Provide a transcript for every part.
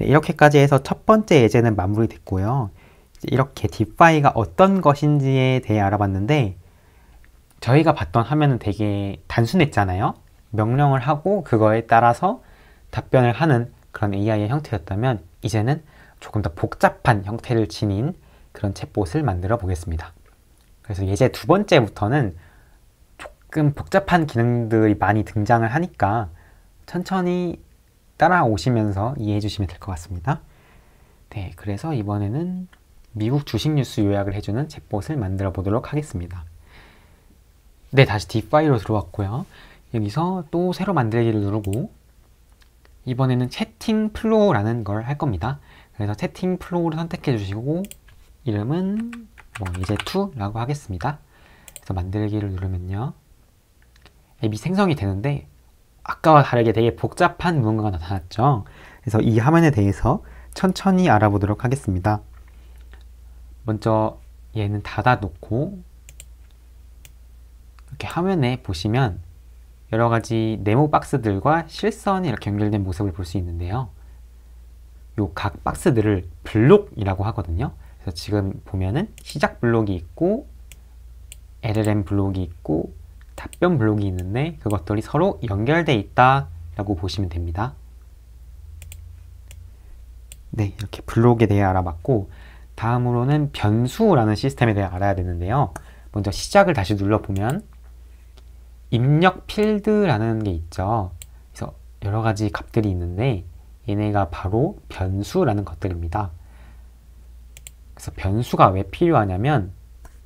네, 이렇게까지 해서 첫 번째 예제는 마무리됐고요. 이렇게 diffy가 어떤 것인지에 대해 알아봤는데, 저희가 봤던 화면은 되게 단순했잖아요. 명령을 하고 그거에 따라서 답변을 하는 그런 AI의 형태였다면, 이제는 조금 더 복잡한 형태를 지닌 그런 챗봇을 만들어 보겠습니다. 그래서 예제 두 번째부터는 조금 복잡한 기능들이 많이 등장을 하니까 천천히 따라오시면서 이해해 주시면 될 것 같습니다. 네, 그래서 이번에는 미국 주식 뉴스 요약을 해주는 챗봇을 만들어 보도록 하겠습니다. 네, 다시 diffy로 들어왔고요. 여기서 또 새로 만들기를 누르고, 이번에는 채팅 플로우라는 걸 할 겁니다. 그래서 채팅 플로우를 선택해 주시고, 이름은 예제 2라고 하겠습니다. 그래서 만들기를 누르면요, 앱이 생성이 되는데 아까와 다르게 되게 복잡한 무언가가 나타났죠. 그래서 이 화면에 대해서 천천히 알아보도록 하겠습니다. 먼저 얘는 닫아 놓고, 이렇게 화면에 보시면 여러 가지 네모 박스들과 실선이 이렇게 연결된 모습을 볼 수 있는데요. 요 각 박스들을 블록이라고 하거든요. 그래서 지금 보면은 시작 블록이 있고 LLM 블록이 있고 답변 블록이 있는데, 그것들이 서로 연결되어 있다라고 보시면 됩니다. 네, 이렇게 블록에 대해 알아봤고, 다음으로는 변수라는 시스템에 대해 알아야 되는데요. 먼저 시작을 다시 눌러보면 입력 필드라는 게 있죠. 그래서 여러 가지 값들이 있는데 얘네가 바로 변수라는 것들입니다. 그래서 변수가 왜 필요하냐면,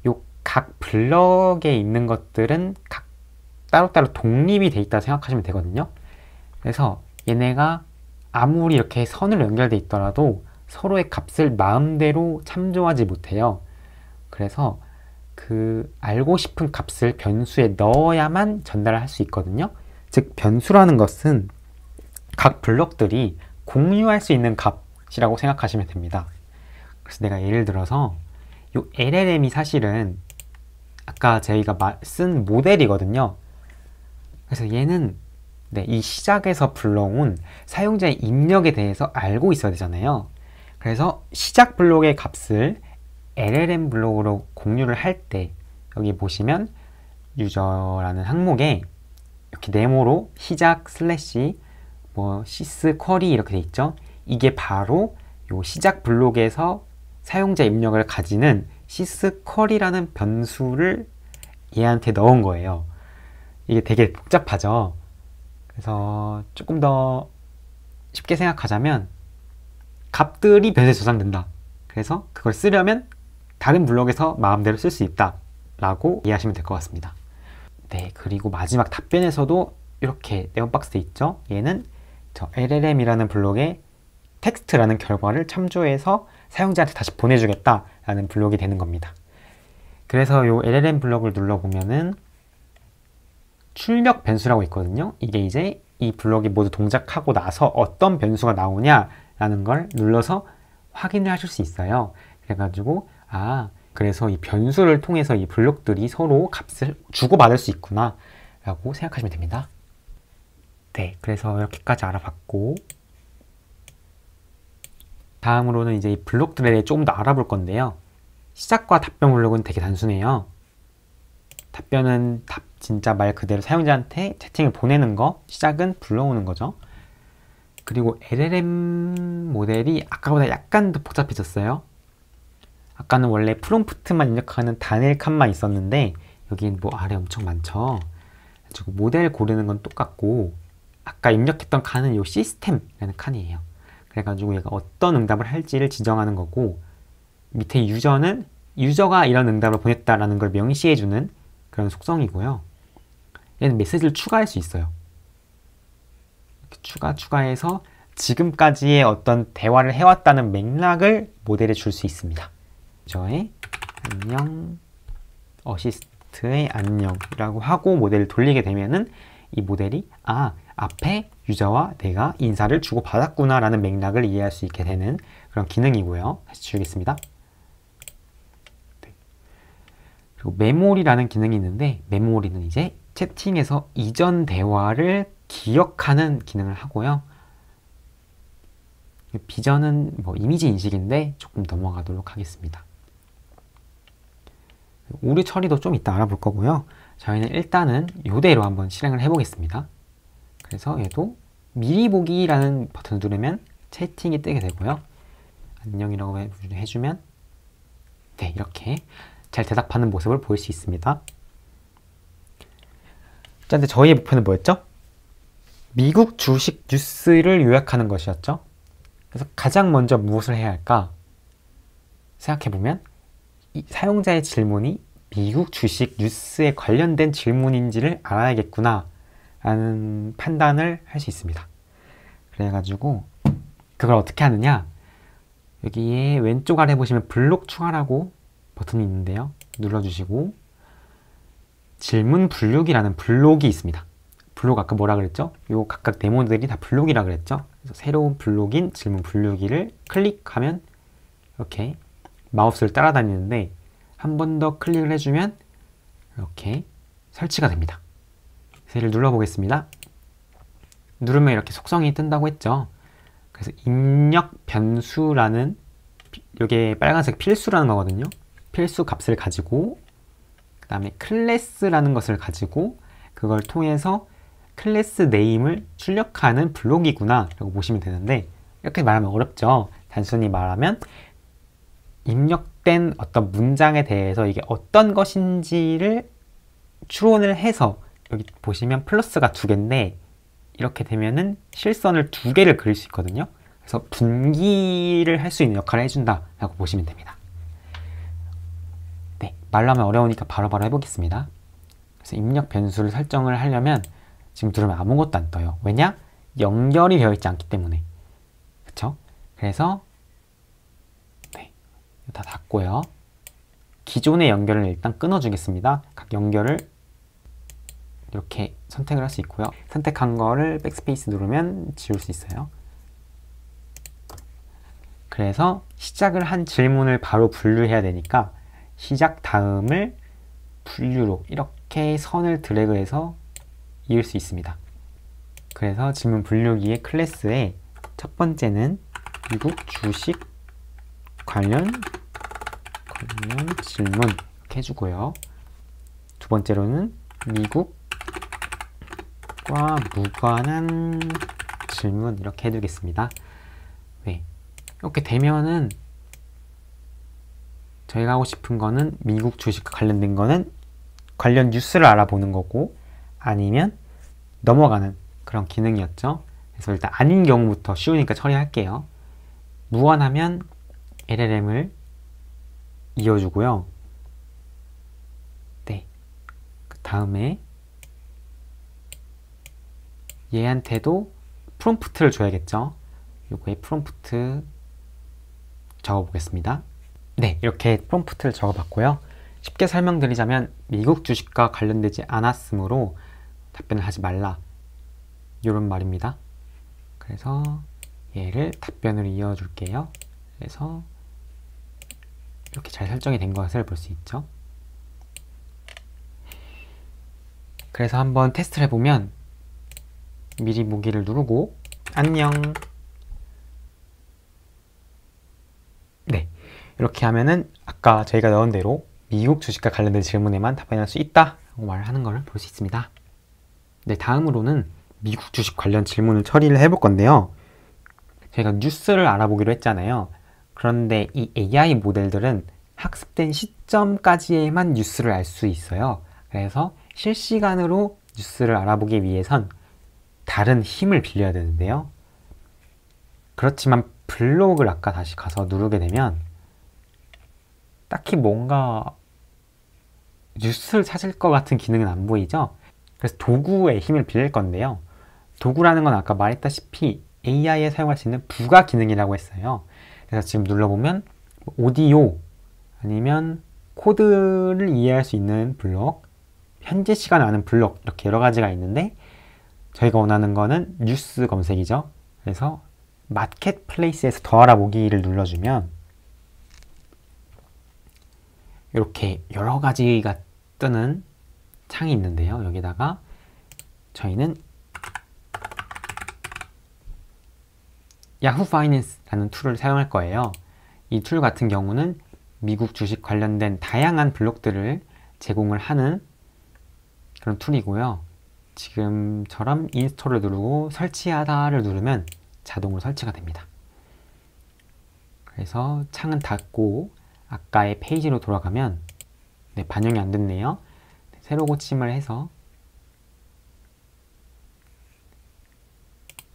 요 각 블럭에 있는 것들은 각 따로따로 독립이 돼 있다 생각하시면 되거든요. 그래서 얘네가 아무리 이렇게 선으로 연결돼 있더라도 서로의 값을 마음대로 참조하지 못해요. 그래서 그 알고 싶은 값을 변수에 넣어야만 전달을 할 수 있거든요. 즉 변수라는 것은 각 블록들이 공유할 수 있는 값이라고 생각하시면 됩니다. 그래서 내가 예를 들어서 이 LLM이 사실은 아까 저희가 쓴 모델이거든요. 그래서 얘는 이 시작에서 불러온 사용자의 입력에 대해서 알고 있어야 되잖아요. 그래서 시작 블록의 값을 LLM 블록으로 공유를 할 때, 여기 보시면 유저라는 항목에 이렇게 네모로 시작 슬래시 시스 쿼리 이렇게 돼 있죠. 이게 바로 요 시작 블록에서 사용자 입력을 가지는 시스 쿼리라는 변수를 얘한테 넣은 거예요. 이게 되게 복잡하죠. 그래서 조금 더 쉽게 생각하자면 값들이 변수에 저장된다. 그래서 그걸 쓰려면 다른 블록에서 마음대로 쓸 수 있다 라고 이해하시면 될 것 같습니다. 네, 그리고 마지막 답변에서도 이렇게 네모박스 있죠. 얘는 저 LLM이라는 블록에 텍스트라는 결과를 참조해서 사용자한테 다시 보내주겠다라는 블록이 되는 겁니다. 그래서 이 LLM 블록을 눌러보면은 출력 변수라고 있거든요. 이게 이제 이 블록이 모두 동작하고 나서 어떤 변수가 나오냐라는 걸 눌러서 확인을 하실 수 있어요. 그래가지고 그래서 이 변수를 통해서 이 블록들이 서로 값을 주고받을 수 있구나 라고 생각하시면 됩니다. 네, 그래서 이렇게까지 알아봤고, 다음으로는 이제 이 블록들에 대해 조금 더 알아볼 건데요. 시작과 답변 블록은 되게 단순해요. 답변은 진짜 말 그대로 사용자한테 채팅을 보내는 거, 시작은 불러오는 거죠. 그리고 LLM 모델이 아까보다 약간 더 복잡해졌어요. 아까는 원래 프롬프트만 입력하는 단일 칸만 있었는데 여기는 아래 엄청 많죠. 그래서 모델 고르는 건 똑같고, 아까 입력했던 칸은 이 시스템이라는 칸이에요. 그래가지고 얘가 어떤 응답을 할지를 지정하는 거고, 밑에 유저는 유저가 이런 응답을 보냈다라는 걸 명시해주는 그런 속성이고요. 얘는 메시지를 추가할 수 있어요. 추가해서 지금까지의 어떤 대화를 해왔다는 맥락을 모델에 줄 수 있습니다. 유저의 안녕, 어시스트의 안녕이라고 하고 모델을 돌리게 되면은 이 모델이 앞에 유저와 내가 인사를 주고받았구나 라는 맥락을 이해할 수 있게 되는 그런 기능이고요. 다시 지우겠습니다. 그리고 메모리라는 기능이 있는데, 메모리는 이제 채팅에서 이전 대화를 기억하는 기능을 하고요. 비전은 뭐 이미지 인식인데 조금 넘어가도록 하겠습니다. 오류 처리도 좀 이따 알아볼 거고요. 저희는 일단은 이대로 한번 실행을 해보겠습니다. 그래서 얘도 미리 보기라는 버튼을 누르면 채팅이 뜨게 되고요. 안녕이라고 해주면 네, 이렇게 잘 대답하는 모습을 볼 수 있습니다. 자, 근데 저희의 목표는 뭐였죠? 미국 주식 뉴스를 요약하는 것이었죠. 그래서 가장 먼저 무엇을 해야 할까 생각해보면 이 사용자의 질문이 미국 주식 뉴스에 관련된 질문인지를 알아야겠구나 라는 판단을 할 수 있습니다. 그래가지고 그걸 어떻게 하느냐, 여기에 왼쪽 아래 보시면 블록 추가라고 버튼이 있는데요. 눌러주시고 질문 블록이라는 블록이 있습니다. 블록 아까 뭐라 그랬죠? 요 각각 네모들이 다 블록이라 그랬죠? 그래서 새로운 블록인 질문 블록이를 클릭하면 이렇게 마우스를 따라다니는데 한 번 더 클릭을 해주면 이렇게 설치가 됩니다. 얘를 눌러보겠습니다. 누르면 이렇게 속성이 뜬다고 했죠? 그래서 입력 변수라는, 이게 빨간색 필수라는 거거든요. 필수 값을 가지고 그 다음에 클래스라는 것을 가지고 그걸 통해서 클래스 네임을 출력하는 블록이구나 라고 보시면 되는데, 이렇게 말하면 어렵죠. 단순히 말하면 입력된 어떤 문장에 대해서 이게 어떤 것인지를 추론을 해서, 여기 보시면 플러스가 2개인데 이렇게 되면은 실선을 2개를 그릴 수 있거든요. 그래서 분기를 할 수 있는 역할을 해준다 라고 보시면 됩니다. 네, 말로 하면 어려우니까 바로바로 해보겠습니다. 그래서 입력 변수를 설정을 하려면 지금 누르면 아무것도 안 떠요. 왜냐? 연결이 되어 있지 않기 때문에. 그쵸? 그래서 네, 다 닫고요. 기존의 연결을 일단 끊어주겠습니다. 각 연결을 이렇게 선택을 할 수 있고요. 선택한 거를 백스페이스 누르면 지울 수 있어요. 그래서 시작을 한 질문을 바로 분류해야 되니까 시작 다음을 분류로 이렇게 선을 드래그해서 이을 수 있습니다. 그래서 질문 분류기의 클래스에 첫 번째는 미국 주식 관련 질문 이렇게 해주고요. 두 번째로는 미국과 무관한 질문 이렇게 해두겠습니다. 네, 이렇게 되면은 저희가 하고 싶은 거는 미국 주식과 관련된 거는 관련 뉴스를 알아보는 거고, 아니면 넘어가는 그런 기능이었죠. 그래서 일단 아닌 경우부터 쉬우니까 처리할게요. 무관하면 LLM을 이어주고요. 네, 그 다음에 얘한테도 프롬프트를 줘야겠죠. 요거에 프롬프트 적어보겠습니다. 네, 이렇게 프롬프트를 적어봤고요. 쉽게 설명드리자면 미국 주식과 관련되지 않았으므로 답변을 하지 말라, 이런 말입니다. 그래서 얘를 답변으로 이어줄게요. 그래서 이렇게 잘 설정이 된 것을 볼 수 있죠. 그래서 한번 테스트를 해보면 미리 보기를 누르고 안녕. 네, 이렇게 하면은 아까 저희가 넣은 대로 미국 주식과 관련된 질문에만 답변할 수 있다 라고 말하는 걸 볼 수 있습니다. 네, 다음으로는 미국 주식 관련 질문을 처리를 해볼 건데요. 저희가 뉴스를 알아보기로 했잖아요. 그런데 이 AI 모델들은 학습된 시점까지에만 뉴스를 알 수 있어요. 그래서 실시간으로 뉴스를 알아보기 위해선 다른 힘을 빌려야 되는데요. 그렇지만 블록을 아까 다시 가서 누르게 되면 딱히 뭔가 뉴스를 찾을 것 같은 기능은 안 보이죠? 그래서 도구의 힘을 빌릴 건데요. 도구라는 건 아까 말했다시피 AI에 사용할 수 있는 부가 기능이라고 했어요. 그래서 지금 눌러보면 오디오 아니면 코드를 이해할 수 있는 블록, 현재 시간을 아는 블록, 이렇게 여러 가지가 있는데 저희가 원하는 거는 뉴스 검색이죠. 그래서 마켓플레이스에서 더 알아보기를 눌러주면 이렇게 여러 가지가 뜨는 창이 있는데요. 여기다가 저희는 야후 파이낸스라는 툴을 사용할 거예요. 이 툴 같은 경우는 미국 주식 관련된 다양한 블록들을 제공을 하는 그런 툴이고요. 지금처럼 인스톨을 누르고 설치하다를 누르면 자동으로 설치가 됩니다. 그래서 창은 닫고 아까의 페이지로 돌아가면 반영이 안 됐네요. 새로 고침을 해서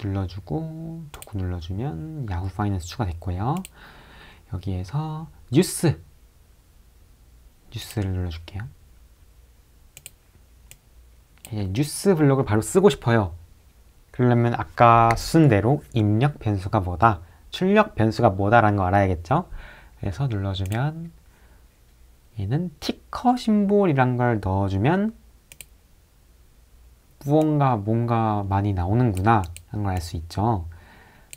눌러주고 도구 눌러주면 야후 파이낸스 추가됐고요. 여기에서 뉴스를 눌러줄게요. 이제 뉴스 블록을 바로 쓰고 싶어요. 그러려면 아까 순대로 입력 변수가 뭐다, 출력 변수가 뭐다라는 거 알아야겠죠? 그래서 눌러주면 얘는 티커 심볼이란 걸 넣어주면 뭔가 많이 나오는구나 라는 걸 알 수 있죠.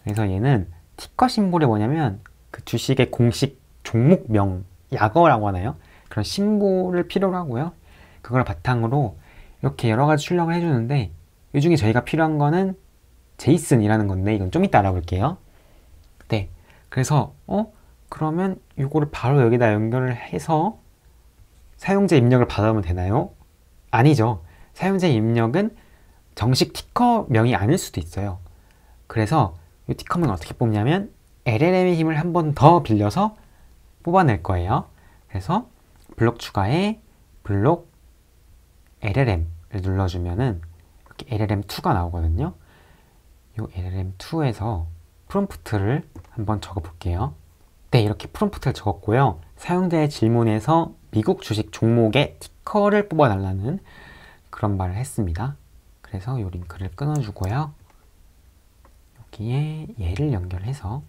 그래서 얘는 티커 심볼이 뭐냐면 그 주식의 공식 종목명, 약어라고 하나요? 그런 심볼을 필요로 하고요. 그걸 바탕으로 이렇게 여러 가지 출력을 해주는데 이 중에 저희가 필요한 거는 제이슨이라는 건데 이건 좀 이따 알아볼게요. 네, 그래서 그러면 이거를 바로 여기다 연결을 해서 사용자 입력을 받아오면 되나요? 아니죠. 사용자 입력은 정식 티커명이 아닐 수도 있어요. 그래서 이 티커명을 어떻게 뽑냐면 LLM의 힘을 한 번 더 빌려서 뽑아낼 거예요. 그래서 블록 추가에 블록 LLM을 눌러주면은 이렇게 LLM2가 나오거든요. 이 LLM2에서 프롬프트를 한번 적어 볼게요. 네, 이렇게 프롬프트를 적었고요. 사용자의 질문에서 미국 주식 종목의 티커를 뽑아달라는 그런 말을 했습니다. 그래서 이 링크를 끊어주고요. 여기에 얘를 연결해서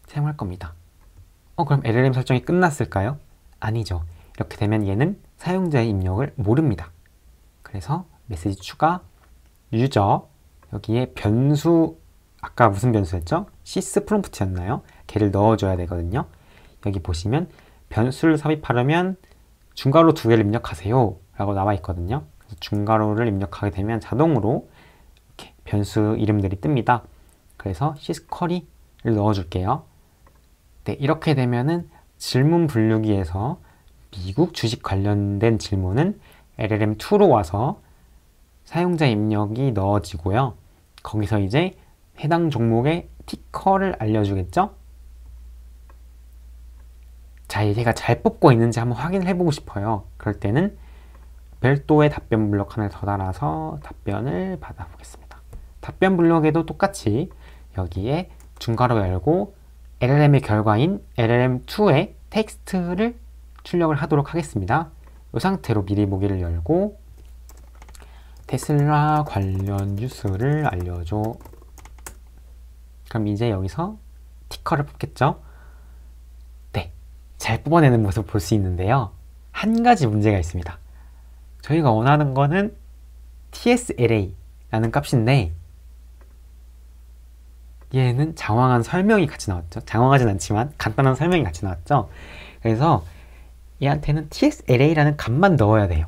사용할 겁니다. 그럼 LLM 설정이 끝났을까요? 아니죠. 이렇게 되면 얘는 사용자의 입력을 모릅니다. 그래서 메시지 추가, 유저, 여기에 변수, 아까 무슨 변수였죠? sys 프롬프트였나요? 걔를 넣어줘야 되거든요. 여기 보시면 변수를 삽입하려면 중괄호 2개를 입력하세요 라고 나와 있거든요. 그래서 중괄호를 입력하게 되면 자동으로 이렇게 변수 이름들이 뜹니다. 그래서 sys 쿼리를 넣어줄게요. 네, 이렇게 되면은 질문 분류기에서 미국 주식 관련된 질문은 LLM2로 와서 사용자 입력이 넣어지고요. 거기서 이제 해당 종목의 티커를 알려주겠죠? 자, 얘가 잘 뽑고 있는지 한번 확인을 해보고 싶어요. 그럴 때는 별도의 답변 블록 하나를 더 달아서 답변을 받아보겠습니다. 답변 블록에도 똑같이 여기에 중괄호 열고 LLM의 결과인 LLM2의 텍스트를 출력을 하도록 하겠습니다. 이 상태로 미리 보기를 열고 테슬라 관련 뉴스를 알려줘. 그럼 이제 여기서 티커를 뽑겠죠? 네, 잘 뽑아내는 모습을 볼 수 있는데요. 한 가지 문제가 있습니다. 저희가 원하는 거는 TSLA라는 값인데 얘는 장황한 설명이 같이 나왔죠. 장황하진 않지만 간단한 설명이 같이 나왔죠. 그래서 얘한테는 TSLA라는 값만 넣어야 돼요.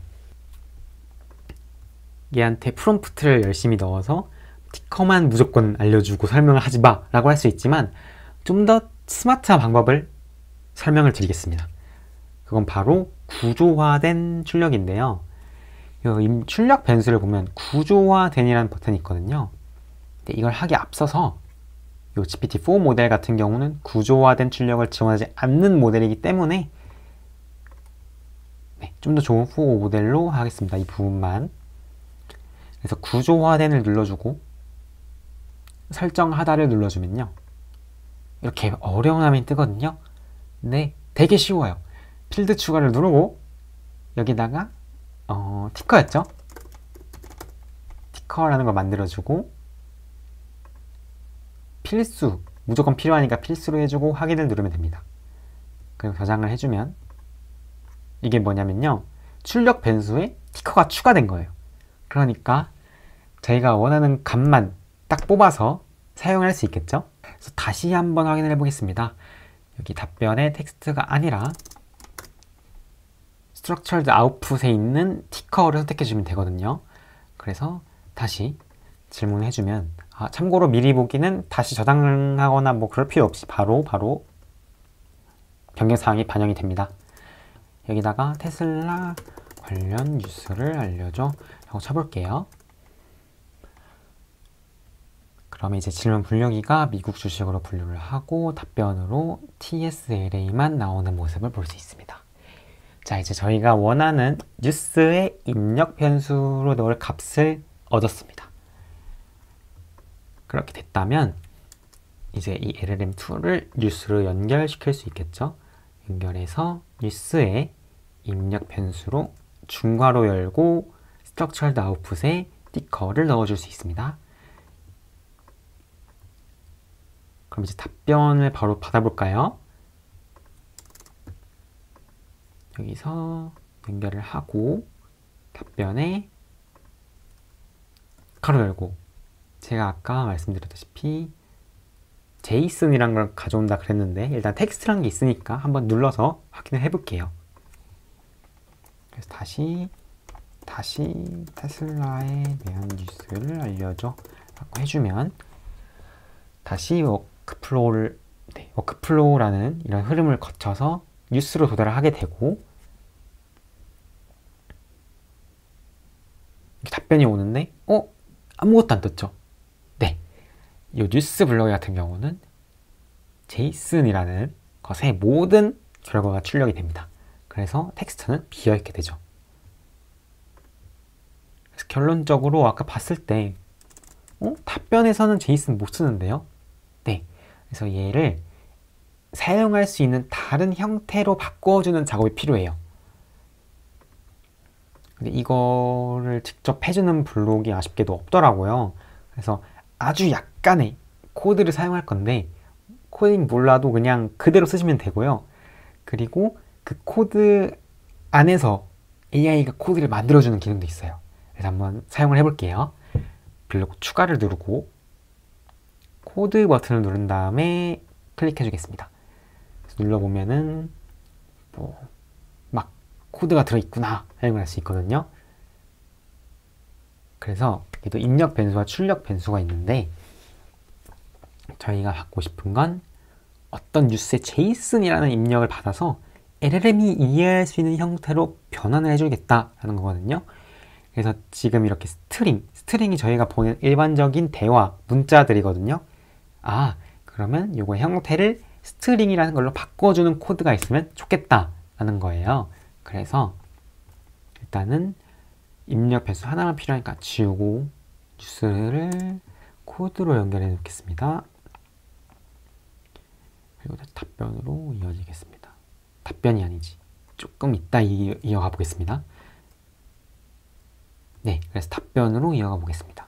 얘한테 프롬프트를 열심히 넣어서 티커만 무조건 알려주고 설명을 하지 마 라고 할 수 있지만 좀 더 스마트한 방법을 설명을 드리겠습니다. 그건 바로 구조화된 출력인데요. 이 출력 변수를 보면 구조화된이라는 버튼이 있거든요. 근데 이걸 하기 앞서서 이 GPT-4 모델 같은 경우는 구조화된 출력을 지원하지 않는 모델이기 때문에 좀 더 좋은 4 모델로 하겠습니다. 이 부분만. 그래서 구조화된을 눌러주고 설정하다를 눌러주면요. 이렇게 어려운 화면이 뜨거든요. 근데 되게 쉬워요. 필드 추가를 누르고 여기다가 티커였죠? 티커라는 걸 만들어주고 필수, 무조건 필요하니까 필수로 해주고 확인을 누르면 됩니다. 그리고 저장을 해주면 이게 뭐냐면요. 출력 변수에 티커가 추가된 거예요. 그러니까 저희가 원하는 값만 딱 뽑아서 사용할 수 있겠죠? 그래서 다시 한번 확인을 해보겠습니다. 여기 답변의 텍스트가 아니라 Structured Output에 있는 티커를 선택해주면 되거든요. 그래서 다시 질문을 해주면 참고로 미리 보기는 다시 저장하거나 뭐 그럴 필요 없이 바로 변경사항이 반영이 됩니다. 여기다가 테슬라 관련 뉴스를 알려줘 라고 쳐볼게요. 그러면 이제 질문 분류기가 미국 주식으로 분류를 하고 답변으로 TSLA만 나오는 모습을 볼 수 있습니다. 자, 이제 저희가 원하는 뉴스의 입력 변수로 넣을 값을 얻었습니다. 그렇게 됐다면 이제 이 LLM2를 뉴스로 연결시킬 수 있겠죠. 연결해서 뉴스의 입력 변수로 중괄호 열고 스트럭처럴드 아웃풋에 티커를 넣어줄 수 있습니다. 그럼 이제 답변을 바로 받아볼까요? 여기서 연결을 하고 답변에 가로 열고, 제가 아까 말씀드렸다시피 제이슨이란 걸 가져온다 그랬는데 일단 텍스트란 게 있으니까 한번 눌러서 확인을 해볼게요. 그래서 다시 테슬라에 대한 뉴스를 알려줘 라고 해주면 다시 워크플로우라는 이런 흐름을 거쳐서 뉴스로 도달을 하게 되고, 답변이 오는데 아무것도 안 떴죠. 네, 이 뉴스 블로그 같은 경우는 제이슨이라는 것의 모든 결과가 출력이 됩니다. 그래서 텍스트는 비어있게 되죠. 그래서 결론적으로 아까 봤을 때 답변에서는 제이슨 못 쓰는데요. 네, 그래서 얘를 사용할 수 있는 다른 형태로 바꿔주는 작업이 필요해요. 근데 이거를 직접 해주는 블록이 아쉽게도 없더라고요. 그래서 아주 약간의 코드를 사용할 건데 코딩 몰라도 그냥 그대로 쓰시면 되고요. 그리고 그 코드 안에서 AI가 코드를 만들어주는 기능도 있어요. 그래서 한번 사용을 해볼게요. 블록 추가를 누르고 코드 버튼을 누른 다음에 클릭해 주겠습니다. 눌러보면은 막 코드가 들어있구나 사용을 할 수 있거든요. 그래서 얘도 입력 변수와 출력 변수가 있는데 저희가 받고 싶은 건 어떤 뉴스의 제이슨이라는 입력을 받아서 LLM이 이해할 수 있는 형태로 변환을 해주겠다라는 거거든요. 그래서 지금 이렇게 스트링이 저희가 보는 일반적인 대화 문자들이거든요. 그러면 요거 형태를 스트링이라는 걸로 바꿔주는 코드가 있으면 좋겠다라는 거예요. 그래서 일단은 입력 변수 하나만 필요하니까 지우고 뉴스를 코드로 연결해 놓겠습니다. 그리고 답변으로 이어지겠습니다. 답변이 아니지. 조금 이따 이어가 보겠습니다. 네, 그래서 답변으로 이어가 보겠습니다.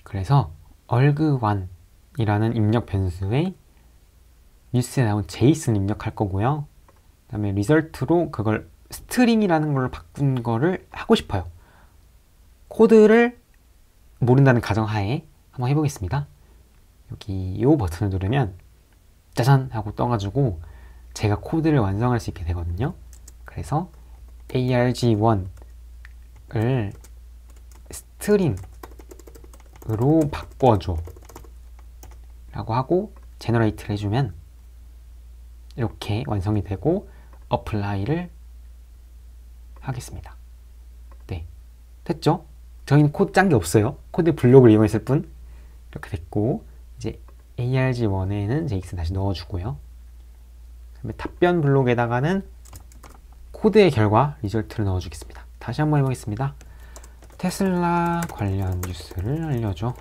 그래서 얼그완이라는 입력 변수에 뉴스에 나온 제이슨 입력할 거고요. 그 다음에 리절트로 그걸 스트링이라는 걸로 바꾼 거를 하고 싶어요. 코드를 모른다는 가정하에 한번 해보겠습니다. 여기 이 버튼을 누르면 짜잔 하고 떠가지고 제가 코드를 완성할 수 있게 되거든요. 그래서 arg1을 스트링으로 바꿔줘 라고 하고 제너레이트를 해주면 이렇게 완성이 되고 어플라이를 하겠습니다. 네, 됐죠? 저희는 코드 짠 게 없어요. 코드 블록을 이용했을 뿐. 이렇게 됐고 이제 arg1에는 제이슨 다시 넣어주고요. 그다음에 답변 블록에다가는 코드의 결과 리절트를 넣어주겠습니다. 다시 한번 해보겠습니다. 테슬라 관련 뉴스를 알려줘.